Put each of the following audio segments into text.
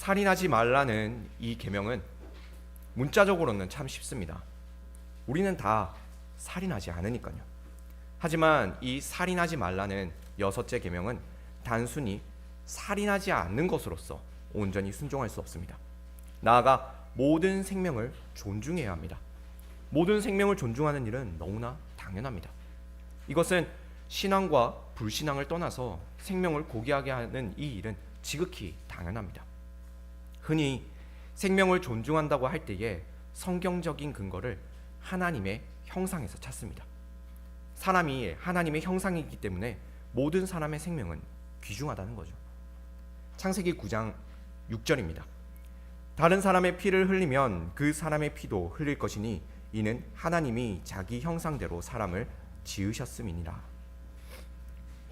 살인하지 말라는 이 계명은 문자적으로는 참 쉽습니다. 우리는 다 살인하지 않으니까요. 하지만 이 살인하지 말라는 여섯째 계명은 단순히 살인하지 않는 것으로서 온전히 순종할 수 없습니다. 나아가 모든 생명을 존중해야 합니다. 모든 생명을 존중하는 일은 너무나 당연합니다. 이것은 신앙과 불신앙을 떠나서 생명을 고귀하게 하는 이 일은 지극히 당연합니다. 흔히 생명을 존중한다고 할 때에 성경적인 근거를 하나님의 형상에서 찾습니다. 사람이 하나님의 형상이기 때문에 모든 사람의 생명은 귀중하다는 거죠. 창세기 9장 6절입니다. 다른 사람의 피를 흘리면 그 사람의 피도 흘릴 것이니 이는 하나님이 자기 형상대로 사람을 지으셨음이니라.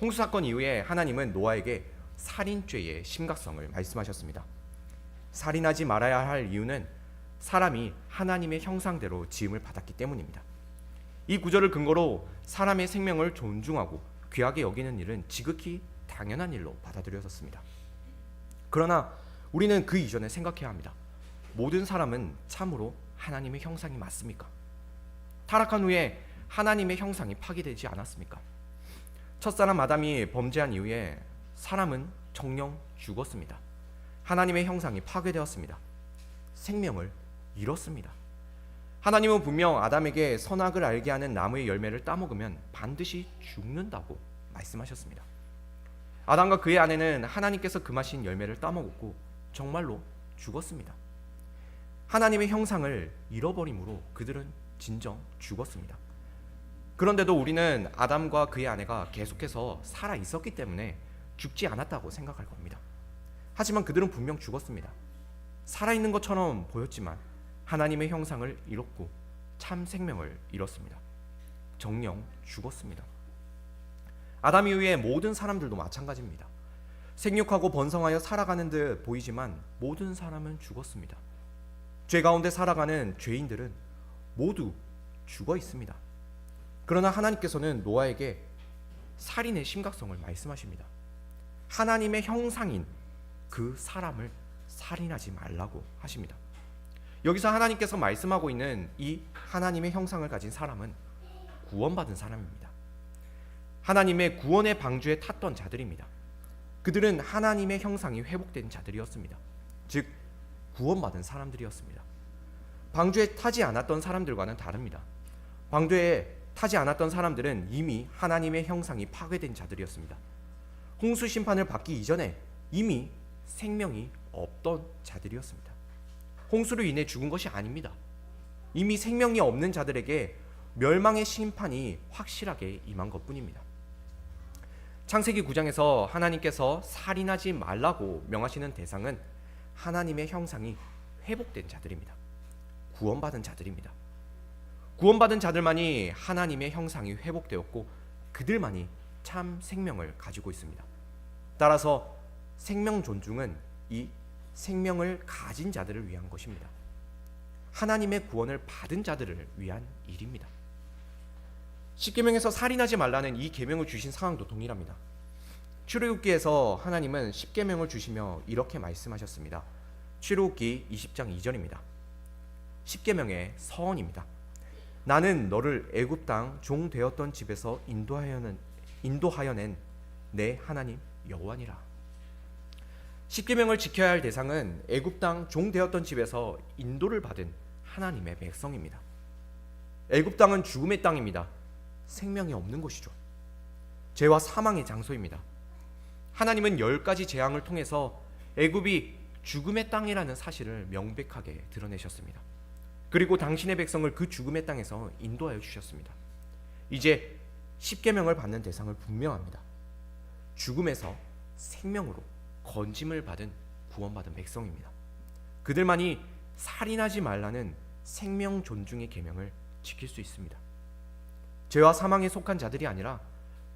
홍수 사건 이후에 하나님은 노아에게 살인죄의 심각성을 말씀하셨습니다. 살인하지 말아야 할 이유는 사람이 하나님의 형상대로 지음을 받았기 때문입니다. 이 구절을 근거로 사람의 생명을 존중하고 귀하게 여기는 일은 지극히 당연한 일로 받아들여졌습니다. 그러나 우리는 그 이전에 생각해야 합니다. 모든 사람은 참으로 하나님의 형상이 맞습니까? 타락한 후에 하나님의 형상이 파괴되지 않았습니까? 첫사람 아담이 범죄한 이후에 사람은 정령 죽었습니다. 하나님의 형상이 파괴되었습니다. 생명을 잃었습니다. 하나님은 분명 아담에게 선악을 알게 하는 나무의 열매를 따먹으면 반드시 죽는다고 말씀하셨습니다. 아담과 그의 아내는 하나님께서 금하신 열매를 따먹었고 정말로 죽었습니다. 하나님의 형상을 잃어버림으로 그들은 진정 죽었습니다. 그런데도 우리는 아담과 그의 아내가 계속해서 살아 있었기 때문에 죽지 않았다고 생각할 겁니다. 하지만 그들은 분명 죽었습니다. 살아있는 것처럼 보였지만 하나님의 형상을 잃었고 참 생명을 잃었습니다. 정령 죽었습니다. 아담 이후에 모든 사람들도 마찬가지입니다. 생육하고 번성하여 살아가는 듯 보이지만 모든 사람은 죽었습니다. 죄 가운데 살아가는 죄인들은 모두 죽어 있습니다. 그러나 하나님께서는 노아에게 살인의 심각성을 말씀하십니다. 하나님의 형상인 그 사람을 살인하지 말라고 하십니다. 여기서 하나님께서 말씀하고 있는 이 하나님의 형상을 가진 사람은 구원받은 사람입니다. 하나님의 구원의 방주에 탔던 자들입니다. 그들은 하나님의 형상이 회복된 자들이었습니다. 즉 구원받은 사람들이었습니다. 방주에 타지 않았던 사람들과는 다릅니다. 방주에 타지 않았던 사람들은 이미 하나님의 형상이 파괴된 자들이었습니다. 홍수 심판을 받기 이전에 이미 생명이 없던 자들이었습니다. 홍수로 인해 죽은 것이 아닙니다. 이미 생명이 없는 자들에게 멸망의 심판이 확실하게 임한 것뿐입니다. 창세기 9장에서 하나님께서 살인하지 말라고 명하시는 대상은 하나님의 형상이 회복된 자들입니다. 구원받은 자들입니다. 구원받은 자들만이 하나님의 형상이 회복되었고 그들만이 참 생명을 가지고 있습니다. 따라서 생명 존중은 이 생명을 가진 자들을 위한 것입니다. 하나님의 구원을 받은 자들을 위한 일입니다. 십계명에서 살인하지 말라는 이 계명을 주신 상황도 동일합니다. 출애굽기에서 하나님은 십계명을 주시며 이렇게 말씀하셨습니다. 출애굽기 20장 2절입니다. 십계명의 서원입니다. 나는 너를 애굽 땅 종 되었던 집에서 인도하여 낸 내 하나님 여호와니라. 십계명을 지켜야 할 대상은 애굽 땅 종 되었던 집에서 인도를 받은 하나님의 백성입니다. 애굽 땅은 죽음의 땅입니다. 생명이 없는 곳이죠. 죄와 사망의 장소입니다. 하나님은 10가지 재앙을 통해서 애굽이 죽음의 땅이라는 사실을 명백하게 드러내셨습니다. 그리고 당신의 백성을 그 죽음의 땅에서 인도하여 주셨습니다. 이제 십계명을 받는 대상을 분명합니다. 죽음에서 생명으로 건짐을 받은 구원받은 백성입니다. 그들만이 살인하지 말라는 생명 존중의 계명을 지킬 수 있습니다. 죄와 사망에 속한 자들이 아니라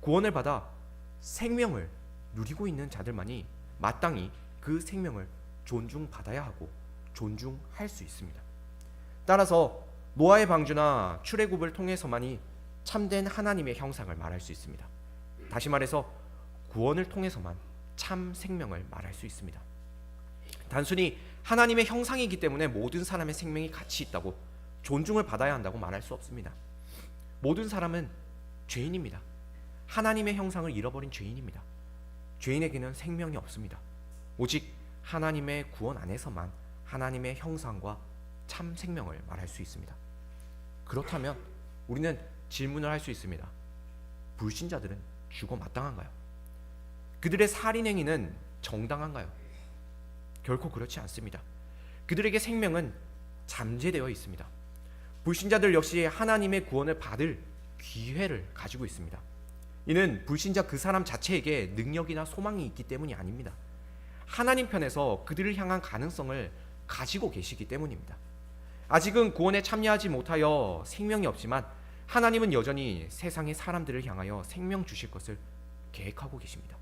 구원을 받아 생명을 누리고 있는 자들만이 마땅히 그 생명을 존중받아야 하고 존중할 수 있습니다. 따라서 노아의 방주나 출애굽을 통해서만이 참된 하나님의 형상을 말할 수 있습니다. 다시 말해서 구원을 통해서만 참 생명을 말할 수 있습니다. 단순히 하나님의 형상이기 때문에 모든 사람의 생명이 가치 있다고 존중을 받아야 한다고 말할 수 없습니다. 모든 사람은 죄인입니다. 하나님의 형상을 잃어버린 죄인입니다. 죄인에게는 생명이 없습니다. 오직 하나님의 구원 안에서만 하나님의 형상과 참 생명을 말할 수 있습니다. 그렇다면 우리는 질문을 할 수 있습니다. 불신자들은 죽어 마땅한가요? 그들의 살인 행위는 정당한가요? 결코 그렇지 않습니다. 그들에게 생명은 잠재되어 있습니다. 불신자들 역시 하나님의 구원을 받을 기회를 가지고 있습니다. 이는 불신자 그 사람 자체에게 능력이나 소망이 있기 때문이 아닙니다. 하나님 편에서 그들을 향한 가능성을 가지고 계시기 때문입니다. 아직은 구원에 참여하지 못하여 생명이 없지만 하나님은 여전히 세상의 사람들을 향하여 생명 주실 것을 계획하고 계십니다.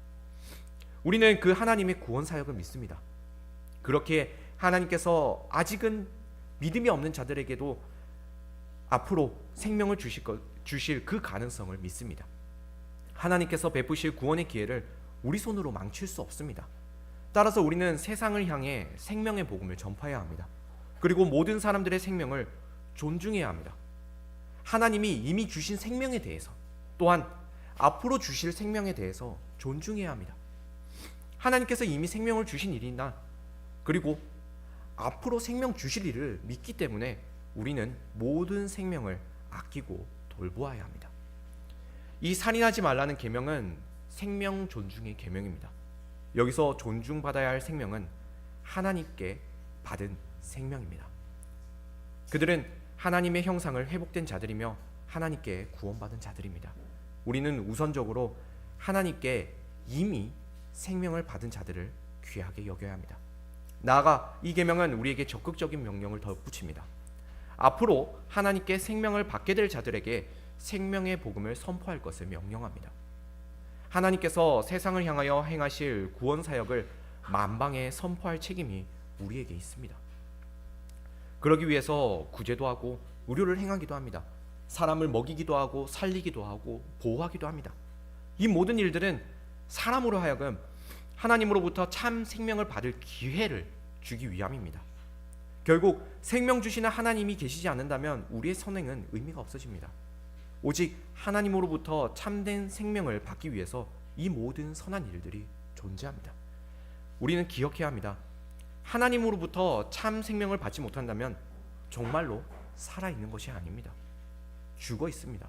우리는 그 하나님의 구원 사역을 믿습니다. 그렇게 하나님께서 아직은 믿음이 없는 자들에게도 앞으로 생명을 주실 그 가능성을 믿습니다. 하나님께서 베푸실 구원의 기회를 우리 손으로 망칠 수 없습니다. 따라서 우리는 세상을 향해 생명의 복음을 전파해야 합니다. 그리고 모든 사람들의 생명을 존중해야 합니다. 하나님이 이미 주신 생명에 대해서 또한 앞으로 주실 생명에 대해서 존중해야 합니다. 하나님께서 이미 생명을 주신 일이나 그리고 앞으로 생명 주실 일을 믿기 때문에 우리는 모든 생명을 아끼고 돌보아야 합니다. 이 살인하지 말라는 계명은 생명 존중의 계명입니다. 여기서 존중받아야 할 생명은 하나님께 받은 생명입니다. 그들은 하나님의 형상을 회복된 자들이며 하나님께 구원받은 자들입니다. 우리는 우선적으로 하나님께 이미 생명을 받은 자들을 귀하게 여겨야 합니다. 나아가 이 계명은 우리에게 적극적인 명령을 덧붙입니다. 앞으로 하나님께 생명을 받게 될 자들에게 생명의 복음을 선포할 것을 명령합니다. 하나님께서 세상을 향하여 행하실 구원 사역을 만방에 선포할 책임이 우리에게 있습니다. 그러기 위해서 구제도 하고 의료를 행하기도 합니다. 사람을 먹이기도 하고 살리기도 하고 보호하기도 합니다. 이 모든 일들은 사람으로 하여금 하나님으로부터 참 생명을 받을 기회를 주기 위함입니다. 결국 생명 주시는 하나님이 계시지 않는다면 우리의 선행은 의미가 없어집니다. 오직 하나님으로부터 참된 생명을 받기 위해서 이 모든 선한 일들이 존재합니다. 우리는 기억해야 합니다. 하나님으로부터 참 생명을 받지 못한다면 정말로 살아있는 것이 아닙니다. 죽어 있습니다.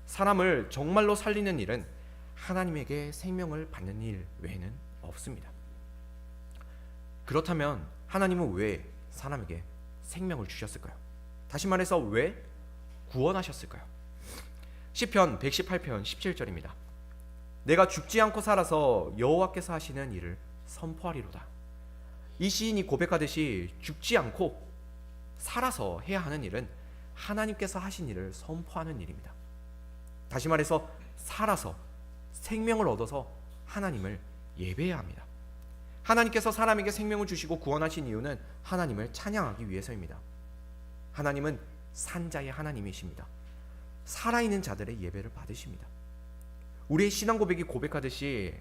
사람을 정말로 살리는 일은 하나님에게 생명을 받는 일 외에는 없습니다. 그렇다면 하나님은 왜 사람에게 생명을 주셨을까요? 다시 말해서 왜 구원하셨을까요? 시편 118편 17절입니다. 내가 죽지 않고 살아서 여호와께서 하시는 일을 선포하리로다. 이 시인이 고백하듯이 죽지 않고 살아서 해야 하는 일은 하나님께서 하신 일을 선포하는 일입니다. 다시 말해서 살아서 생명을 얻어서 하나님을 예배해야 합니다. 하나님께서 사람에게 생명을 주시고 구원하신 이유는 하나님을 찬양하기 위해서입니다. 하나님은 산자의 하나님이십니다. 살아있는 자들의 예배를 받으십니다. 우리의 신앙 고백이 고백하듯이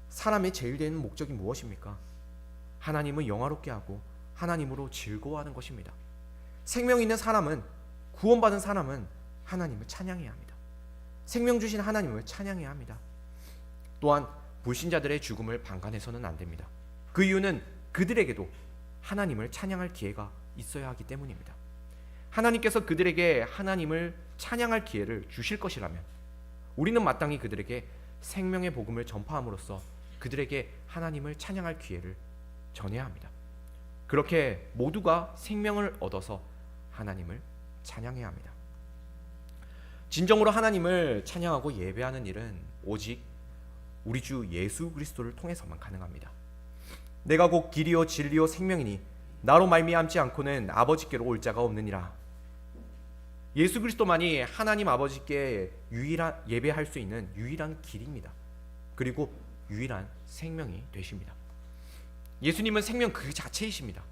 사람의 제일 되는 목적이 무엇입니까? 하나님을 영화롭게 하고 하나님으로 즐거워하는 것입니다. 생명 있는 사람은, 구원받은 사람은 하나님을 찬양해야 합니다. 생명 주신 하나님을 찬양해야 합니다. 또한 불신자들의 죽음을 방관해서는 안 됩니다. 그 이유는 그들에게도 하나님을 찬양할 기회가 있어야 하기 때문입니다. 하나님께서 그들에게 하나님을 찬양할 기회를 주실 것이라면 우리는 마땅히 그들에게 생명의 복음을 전파함으로써 그들에게 하나님을 찬양할 기회를 전해야 합니다. 그렇게 모두가 생명을 얻어서 하나님을 찬양해야 합니다. 진정으로 하나님을 찬양하고 예배하는 일은 오직 우리 주 예수 그리스도를 통해서만 가능합니다. 내가 곧 길이요 진리요 생명이니 나로 말미암지 않고는 아버지께로 올 자가 없느니라. 예수 그리스도만이 하나님 아버지께 유일한 예배할 수 있는 유일한 길입니다. 그리고 유일한 생명이 되십니다. 예수님은 생명 그 자체이십니다.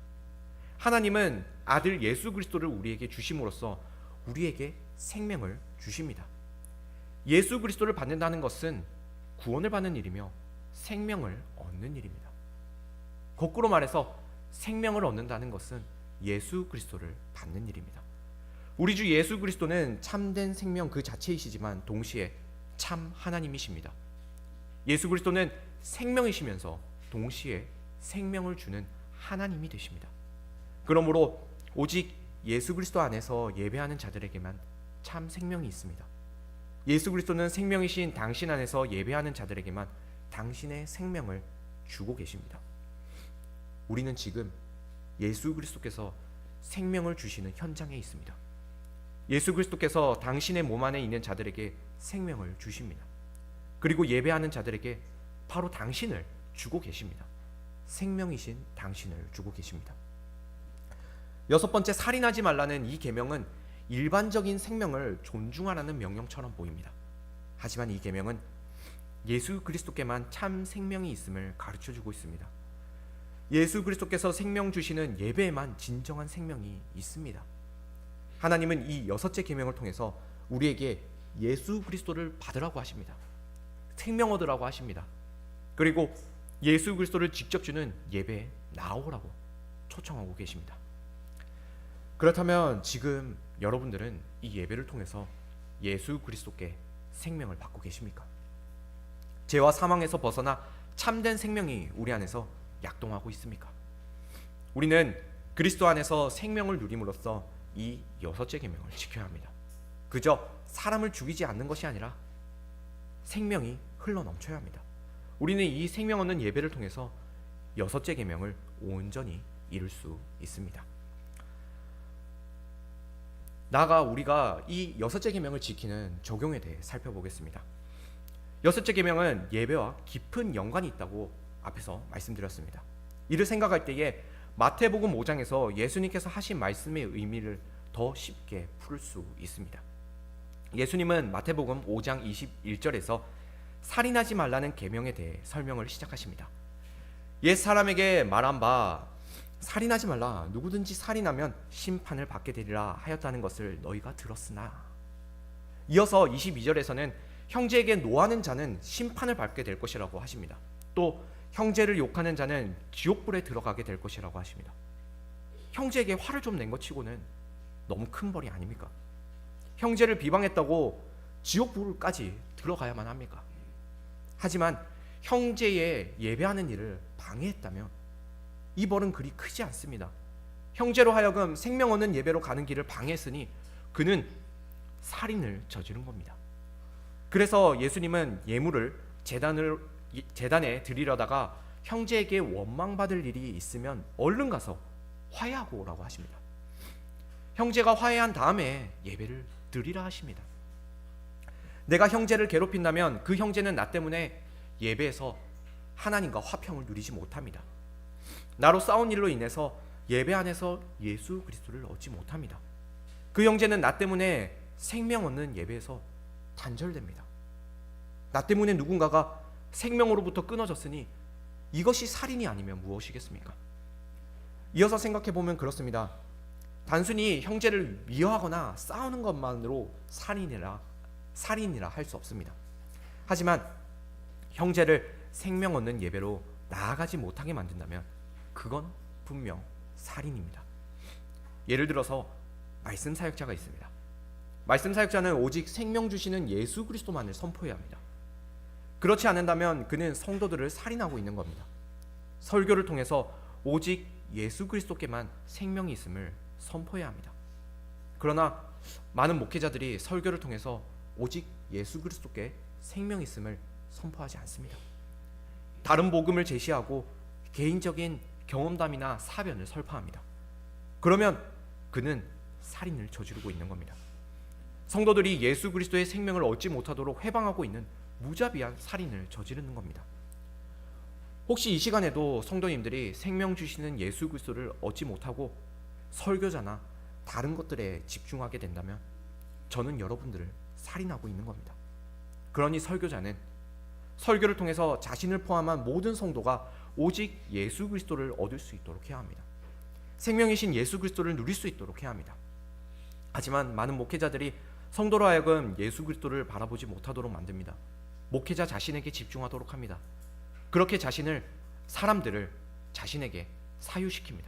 하나님은 아들 예수 그리스도를 우리에게 주심으로써 우리에게 생명을 주십니다. 예수 그리스도를 받는다는 것은 구원을 받는 일이며 생명을 얻는 일입니다. 거꾸로 말해서 생명을 얻는다는 것은 예수 그리스도를 받는 일입니다. 우리 주 예수 그리스도는 참된 생명 그 자체이시지만 동시에 참 하나님이십니다. 예수 그리스도는 생명이시면서 동시에 생명을 주는 하나님이 되십니다. 그러므로 오직 예수 그리스도 안에서 예배하는 자들에게만 참 생명이 있습니다. 예수 그리스도는 생명이신 당신 안에서 예배하는 자들에게만 당신의 생명을 주고 계십니다. 우리는 지금 예수 그리스도께서 생명을 주시는 현장에 있습니다. 예수 그리스도께서 당신의 몸 안에 있는 자들에게 생명을 주십니다. 그리고 예배하는 자들에게 바로 당신을 주고 계십니다. 생명이신 당신을 주고 계십니다. 여섯 번째, 살인하지 말라는 이 계명은 일반적인 생명을 존중하라는 명령처럼 보입니다. 하지만 이 계명은 예수 그리스도께만 참 생명이 있음을 가르쳐주고 있습니다. 예수 그리스도께서 생명 주시는 예배에만 진정한 생명이 있습니다. 하나님은 이 여섯째 계명을 통해서 우리에게 예수 그리스도를 받으라고 하십니다. 생명 얻으라고 하십니다. 그리고 예수 그리스도를 직접 주는 예배에 나오라고 초청하고 계십니다. 그렇다면 지금 여러분들은 이 예배를 통해서 예수 그리스도께 생명을 받고 계십니까? 죄와 사망에서 벗어나 참된 생명이 우리 안에서 약동하고 있습니까? 우리는 그리스도 안에서 생명을 누림으로써 이 여섯째 계명을 지켜야 합니다. 그저 사람을 죽이지 않는 것이 아니라 생명이 흘러넘쳐야 합니다. 우리는 이 생명 얻는 예배를 통해서 여섯째 계명을 온전히 이룰 수 있습니다. 나아가 우리가 이 여섯째 계명을 지키는 적용에 대해 살펴보겠습니다. 여섯째 계명은 예배와 깊은 연관이 있다고 앞에서 말씀드렸습니다. 이를 생각할 때에 마태복음 5장에서 예수님께서 하신 말씀의 의미를 더 쉽게 풀 수 있습니다. 예수님은 마태복음 5장 21절에서 살인하지 말라는 계명에 대해 설명을 시작하십니다. 옛 사람에게 말한 바 살인하지 말라, 누구든지 살인하면 심판을 받게 되리라 하였다는 것을 너희가 들었으나, 이어서 22절에서는 형제에게 노하는 자는 심판을 받게 될 것이라고 하십니다. 또 형제를 욕하는 자는 지옥불에 들어가게 될 것이라고 하십니다. 형제에게 화를 좀 낸 것 치고는 너무 큰 벌이 아닙니까? 형제를 비방했다고 지옥불까지 들어가야만 합니까? 하지만 형제의 예배하는 일을 방해했다면 이 벌은 그리 크지 않습니다. 형제로 하여금 생명 얻는 예배로 가는 길을 방해했으니 그는 살인을 저지른 겁니다. 그래서 예수님은 예물을 제단에 드리려다가 형제에게 원망받을 일이 있으면 얼른 가서 화해하고 오라고 하십니다. 형제가 화해한 다음에 예배를 드리라 하십니다. 내가 형제를 괴롭힌다면 그 형제는 나 때문에 예배에서 하나님과 화평을 누리지 못합니다. 나로 싸운 일로 인해서 예배 안에서 예수 그리스도를 얻지 못합니다. 그 형제는 나 때문에 생명 얻는 예배에서 단절됩니다. 나 때문에 누군가가 생명으로부터 끊어졌으니 이것이 살인이 아니면 무엇이겠습니까? 이어서 생각해보면 그렇습니다. 단순히 형제를 미워하거나 싸우는 것만으로 살인이라 할 수 없습니다. 하지만 형제를 생명 얻는 예배로 나아가지 못하게 만든다면 그건 분명 살인입니다. 예를 들어서 말씀 사역자가 있습니다. 말씀 사역자는 오직 생명 주시는 예수 그리스도만을 선포해야 합니다. 그렇지 않는다면 그는 성도들을 살인하고 있는 겁니다. 설교를 통해서 오직 예수 그리스도께만 생명이 있음을 선포해야 합니다. 그러나 많은 목회자들이 설교를 통해서 오직 예수 그리스도께 생명이 있음을 선포하지 않습니다. 다른 복음을 제시하고 개인적인 경험담이나 사변을 설파합니다. 그러면 그는 살인을 저지르고 있는 겁니다. 성도들이 예수 그리스도의 생명을 얻지 못하도록 회방하고 있는 무자비한 살인을 저지르는 겁니다. 혹시 이 시간에도 성도님들이 생명 주시는 예수 그리스도를 얻지 못하고 설교자나 다른 것들에 집중하게 된다면 저는 여러분들을 살인하고 있는 겁니다. 그러니 설교자는 설교를 통해서 자신을 포함한 모든 성도가 오직 예수 그리스도를 얻을 수 있도록 해야 합니다. 생명이신 예수 그리스도를 누릴 수 있도록 해야 합니다. 하지만 많은 목회자들이 성도로 하여금 예수 그리스도를 바라보지 못하도록 만듭니다. 목회자 자신에게 집중하도록 합니다. 그렇게 사람들을 자신에게 사유시킵니다.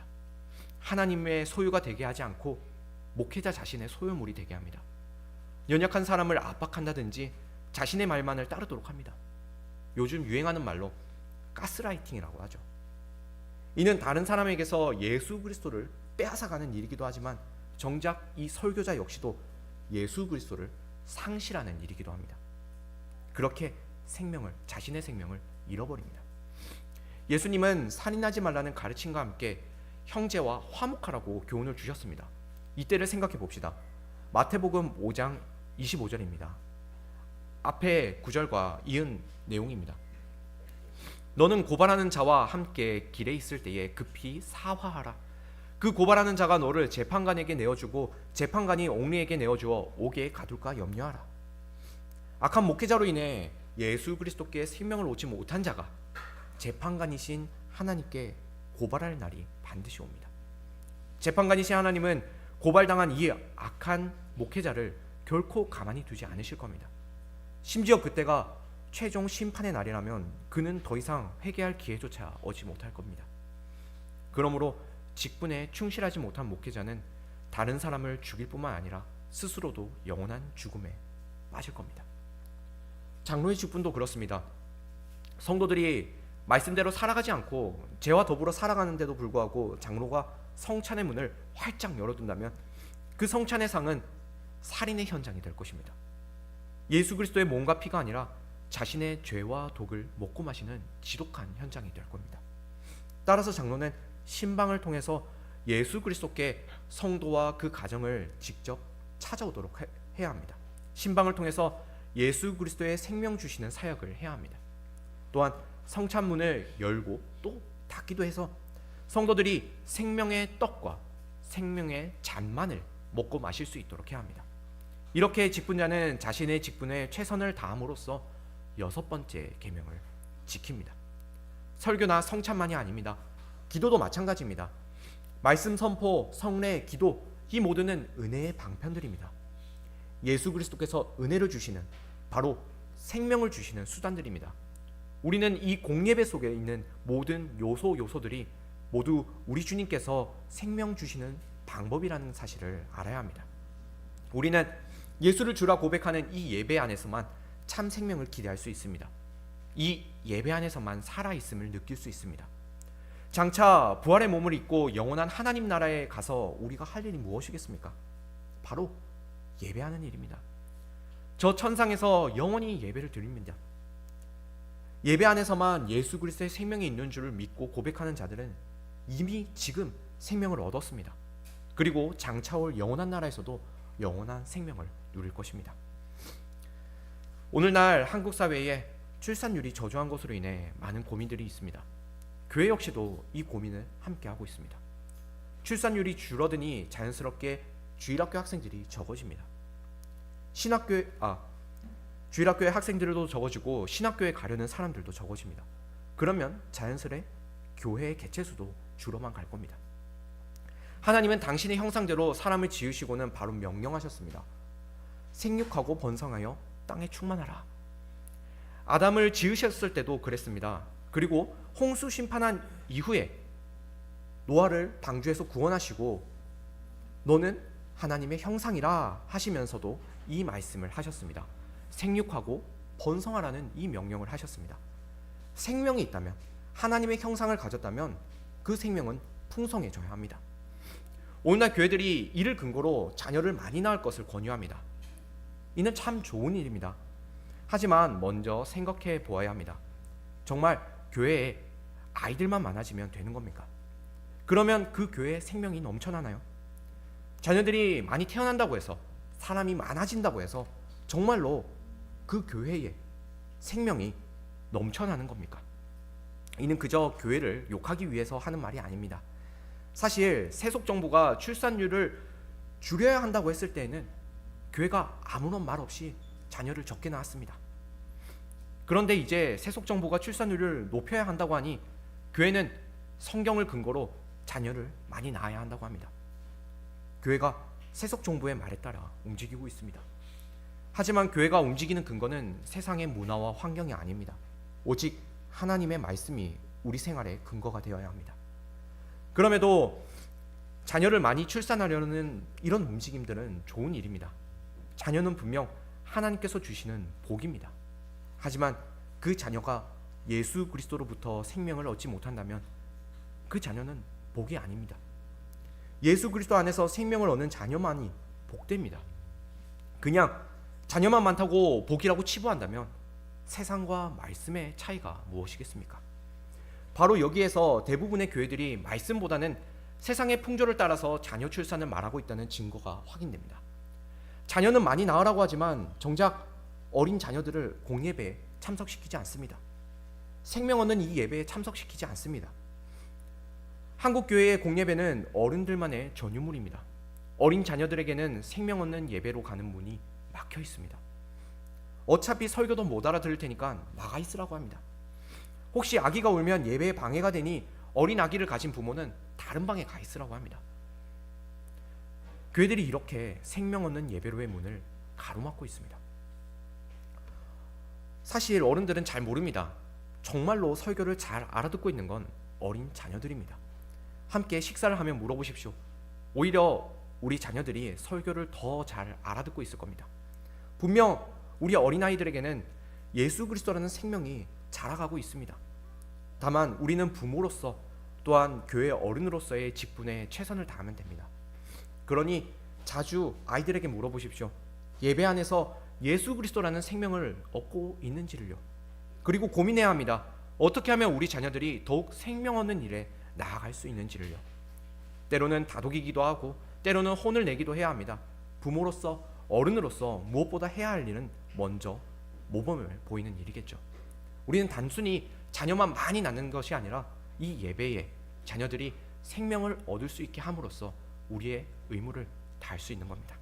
하나님의 소유가 되게 하지 않고 목회자 자신의 소유물이 되게 합니다. 연약한 사람을 압박한다든지 자신의 말만을 따르도록 합니다. 요즘 유행하는 말로 가스라이팅이라고 하죠. 이는 다른 사람에게서 예수 그리스도를 빼앗아가는 일이기도 하지만 정작 이 설교자 역시도 예수 그리스도를 상실하는 일이기도 합니다. 그렇게 자신의 생명을 잃어버립니다. 예수님은 살인하지 말라는 가르침과 함께 형제와 화목하라고 교훈을 주셨습니다. 이때를 생각해 봅시다. 마태복음 5장 25절입니다. 앞에 구절과 이은 내용입니다. 너는 고발하는 자와 함께 길에 있을 때에 급히 사화하라. 그 고발하는 자가 너를 재판관에게 내어주고 재판관이 옥리에게 내어주어 옥에 가둘까 염려하라. 악한 목회자로 인해 예수 그리스도께 생명을 얻지 못한 자가 재판관이신 하나님께 고발할 날이 반드시 옵니다. 재판관이신 하나님은 고발당한 이 악한 목회자를 결코 가만히 두지 않으실 겁니다. 심지어 그때가 최종 심판의 날이라면 그는 더 이상 회개할 기회조차 얻지 못할 겁니다. 그러므로 직분에 충실하지 못한 목회자는 다른 사람을 죽일 뿐만 아니라 스스로도 영원한 죽음에 빠질 겁니다. 장로의 직분도 그렇습니다. 성도들이 말씀대로 살아가지 않고 죄와 더불어 살아가는데도 불구하고 장로가 성찬의 문을 활짝 열어둔다면 그 성찬의 상은 살인의 현장이 될 것입니다. 예수 그리스도의 몸과 피가 아니라 자신의 죄와 독을 먹고 마시는 지독한 현장이 될 겁니다. 따라서 장로는 신방을 통해서 예수 그리스도께 성도와 그 가정을 직접 찾아오도록 해야 합니다. 신방을 통해서 예수 그리스도의 생명 주시는 사역을 해야 합니다. 또한 성찬문을 열고 또 닫기도 해서 성도들이 생명의 떡과 생명의 잔만을 먹고 마실 수 있도록 해야 합니다. 이렇게 직분자는 자신의 직분에 최선을 다함으로써 6번째 계명을 지킵니다. 설교나 성찬만이 아닙니다. 기도도 마찬가지입니다. 말씀 선포, 성례, 기도, 이 모두는 은혜의 방편들입니다. 예수 그리스도께서 은혜를 주시는, 바로 생명을 주시는 수단들입니다. 우리는 이 공예배 속에 있는 모든 요소들이 모두 우리 주님께서 생명 주시는 방법이라는 사실을 알아야 합니다. 우리는 예수를 주라 고백하는 이 예배 안에서만 참 생명을 기대할 수 있습니다. 이 예배 안에서만 살아있음을 느낄 수 있습니다. 장차 부활의 몸을 입고 영원한 하나님 나라에 가서 우리가 할 일이 무엇이겠습니까? 바로 예배하는 일입니다. 저 천상에서 영원히 예배를 드립니다. 예배 안에서만 예수 그리스도의 생명이 있는 줄을 믿고 고백하는 자들은 이미 지금 생명을 얻었습니다. 그리고 장차 올 영원한 나라에서도 영원한 생명을 누릴 것입니다. 오늘날 한국 사회에 출산율이 저조한 것으로 인해 많은 고민들이 있습니다. 교회 역시도 이 고민을 함께 하고 있습니다. 출산율이 줄어드니 자연스럽게 주일학교 학생들이 적어집니다. 주일학교의 학생들도 적어지고 신학교에 가려는 사람들도 적어집니다. 그러면 자연스레 교회의 개체수도 줄어만 갈 겁니다. 하나님은 당신의 형상대로 사람을 지으시고는 바로 명령하셨습니다. 생육하고 번성하여 땅에 충만하라. 아담을 지으셨을 때도 그랬습니다. 그리고 홍수 심판한 이후에 노아를 방주에서 구원하시고 너는 하나님의 형상이라 하시면서도 이 말씀을 하셨습니다. 생육하고 번성하라는 이 명령을 하셨습니다. 생명이 있다면, 하나님의 형상을 가졌다면 그 생명은 풍성해져야 합니다. 오늘날 교회들이 이를 근거로 자녀를 많이 낳을 것을 권유합니다. 이는 참 좋은 일입니다. 하지만 먼저 생각해 보아야 합니다. 정말 교회에 아이들만 많아지면 되는 겁니까? 그러면 그 교회에 생명이 넘쳐나나요? 자녀들이 많이 태어난다고 해서, 사람이 많아진다고 해서 정말로 그 교회에 생명이 넘쳐나는 겁니까? 이는 그저 교회를 욕하기 위해서 하는 말이 아닙니다. 사실 세속정부가 출산율을 줄여야 한다고 했을 때에는 교회가 아무런 말 없이 자녀를 적게 낳았습니다. 그런데 이제 세속정부가 출산율을 높여야 한다고 하니 교회는 성경을 근거로 자녀를 많이 낳아야 한다고 합니다. 교회가 세속정부의 말에 따라 움직이고 있습니다. 하지만 교회가 움직이는 근거는 세상의 문화와 환경이 아닙니다. 오직 하나님의 말씀이 우리 생활의 근거가 되어야 합니다. 그럼에도 자녀를 많이 출산하려는 이런 움직임들은 좋은 일입니다. 자녀는 분명 하나님께서 주시는 복입니다. 하지만 그 자녀가 예수 그리스도로부터 생명을 얻지 못한다면 그 자녀는 복이 아닙니다. 예수 그리스도 안에서 생명을 얻는 자녀만이 복됩니다. 그냥 자녀만 많다고 복이라고 치부한다면 세상과 말씀의 차이가 무엇이겠습니까? 바로 여기에서 대부분의 교회들이 말씀보다는 세상의 풍조를 따라서 자녀 출산을 말하고 있다는 증거가 확인됩니다. 자녀는 많이 낳으라고 하지만 정작 어린 자녀들을 공예배에 참석시키지 않습니다. 생명 얻는 이 예배에 참석시키지 않습니다. 한국 교회의 공예배는 어른들만의 전유물입니다. 어린 자녀들에게는 생명 얻는 예배로 가는 문이 막혀 있습니다. 어차피 설교도 못 알아들을 테니까 나가 있으라고 합니다. 혹시 아기가 울면 예배에 방해가 되니 어린 아기를 가진 부모는 다른 방에 가 있으라고 합니다. 교회들이 이렇게 생명 얻는 예배로의 문을 가로막고 있습니다. 사실 어른들은 잘 모릅니다. 정말로 설교를 잘 알아듣고 있는 건 어린 자녀들입니다. 함께 식사를 하면 물어보십시오. 오히려 우리 자녀들이 설교를 더 잘 알아듣고 있을 겁니다. 분명 우리 어린아이들에게는 예수 그리스도라는 생명이 자라가고 있습니다. 다만 우리는 부모로서 또한 교회 어른으로서의 직분에 최선을 다하면 됩니다. 그러니 자주 아이들에게 물어보십시오. 예배 안에서 예수 그리스도라는 생명을 얻고 있는지를요. 그리고 고민해야 합니다. 어떻게 하면 우리 자녀들이 더욱 생명 얻는 일에 나아갈 수 있는지를요. 때로는 다독이기도 하고 때로는 혼을 내기도 해야 합니다. 부모로서 어른으로서 무엇보다 해야 할 일은 먼저 모범을 보이는 일이겠죠. 우리는 단순히 자녀만 많이 낳는 것이 아니라 이 예배에 자녀들이 생명을 얻을 수 있게 함으로써 우리의 의무를 다할 수 있는 겁니다.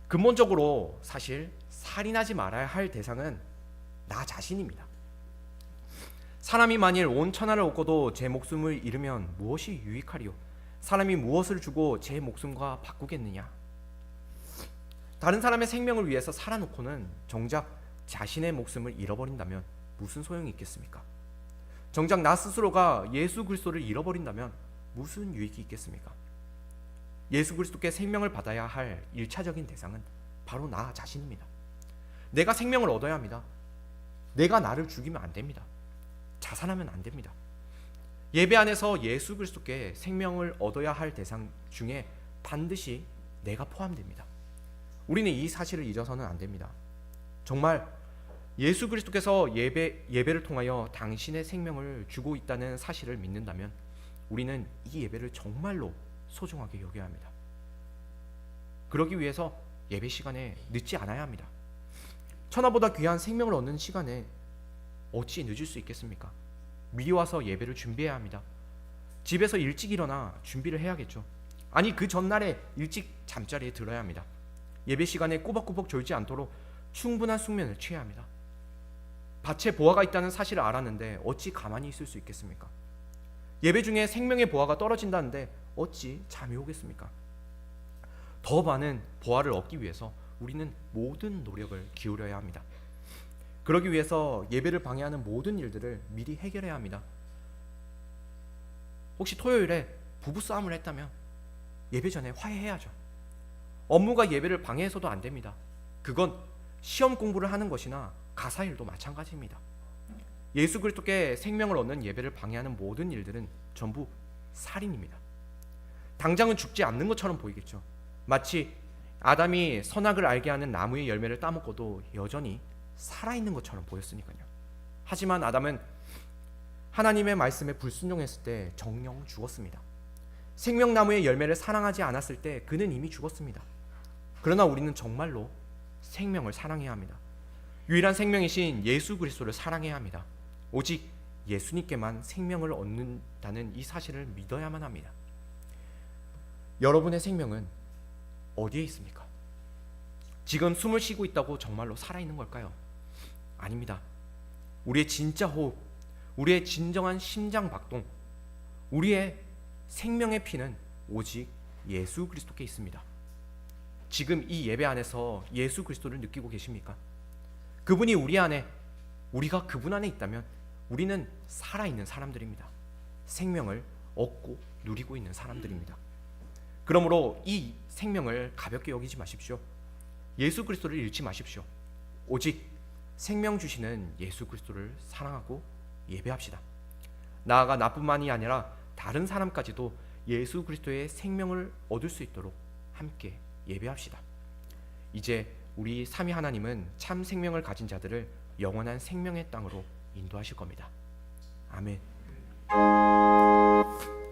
근본적으로 사실 살인하지 말아야 할 대상은 나 자신입니다. 사람이 만일 온 천하를 얻고도 제 목숨을 잃으면 무엇이 유익하리요? 사람이 무엇을 주고 제 목숨과 바꾸겠느냐? 다른 사람의 생명을 위해서 살아놓고는 정작 자신의 목숨을 잃어버린다면 무슨 소용이 있겠습니까? 정작 나 스스로가 예수 그리스도를 잃어버린다면 무슨 유익이 있겠습니까? 예수 그리스도께 생명을 받아야 할 1차적인 대상은 바로 나 자신입니다. 내가 생명을 얻어야 합니다. 내가 나를 죽이면 안 됩니다. 자살하면 안 됩니다. 예배 안에서 예수 그리스도께 생명을 얻어야 할 대상 중에 반드시 내가 포함됩니다. 우리는 이 사실을 잊어서는 안 됩니다. 정말 예수 그리스도께서 예배를 통하여 당신의 생명을 주고 있다는 사실을 믿는다면 우리는 이 예배를 정말로 소중하게 여겨야 합니다. 그러기 위해서 예배 시간에 늦지 않아야 합니다. 천하보다 귀한 생명을 얻는 시간에 어찌 늦을 수 있겠습니까? 미리 와서 예배를 준비해야 합니다. 집에서 일찍 일어나 준비를 해야겠죠. 아니 그 전날에 일찍 잠자리에 들어야 합니다. 예배 시간에 꼬박꼬박 졸지 않도록 충분한 숙면을 취해야 합니다. 밭에 보화가 있다는 사실을 알았는데 어찌 가만히 있을 수 있겠습니까? 예배 중에 생명의 보화가 떨어진다는데 어찌 잠이 오겠습니까? 더 많은 보화를 얻기 위해서 우리는 모든 노력을 기울여야 합니다. 그러기 위해서 예배를 방해하는 모든 일들을 미리 해결해야 합니다. 혹시 토요일에 부부싸움을 했다면 예배 전에 화해해야죠. 업무가 예배를 방해해서도 안 됩니다. 그건 시험 공부를 하는 것이나 가사일도 마찬가지입니다. 예수 그리스도께 생명을 얻는 예배를 방해하는 모든 일들은 전부 살인입니다. 당장은 죽지 않는 것처럼 보이겠죠. 마치 아담이 선악을 알게 하는 나무의 열매를 따먹고도 여전히 살아있는 것처럼 보였으니까요. 하지만 아담은 하나님의 말씀에 불순종했을 때 정령 죽었습니다. 생명나무의 열매를 사랑하지 않았을 때 그는 이미 죽었습니다. 그러나 우리는 정말로 생명을 사랑해야 합니다. 유일한 생명이신 예수 그리스도를 사랑해야 합니다. 오직 예수님께만 생명을 얻는다는 이 사실을 믿어야만 합니다. 여러분의 생명은 어디에 있습니까? 지금 숨을 쉬고 있다고 정말로 살아있는 걸까요? 아닙니다. 우리의 진짜 호흡, 우리의 진정한 심장 박동, 우리의 생명의 피는 오직 예수 그리스도께 있습니다. 지금 이 예배 안에서 예수 그리스도를 느끼고 계십니까? 그분이 우리 안에, 우리가 그분 안에 있다면 우리는 살아있는 사람들입니다. 생명을 얻고 누리고 있는 사람들입니다. 그러므로 이 생명을 가볍게 여기지 마십시오. 예수 그리스도를 잃지 마십시오. 오직 생명 주시는 예수 그리스도를 사랑하고 예배합시다. 나아가 나뿐만이 아니라 다른 사람까지도 예수 그리스도의 생명을 얻을 수 있도록 함께 예배합시다. 이제 우리 삼위 하나님은 참 생명을 가진 자들을 영원한 생명의 땅으로 인도하실 겁니다. 아멘.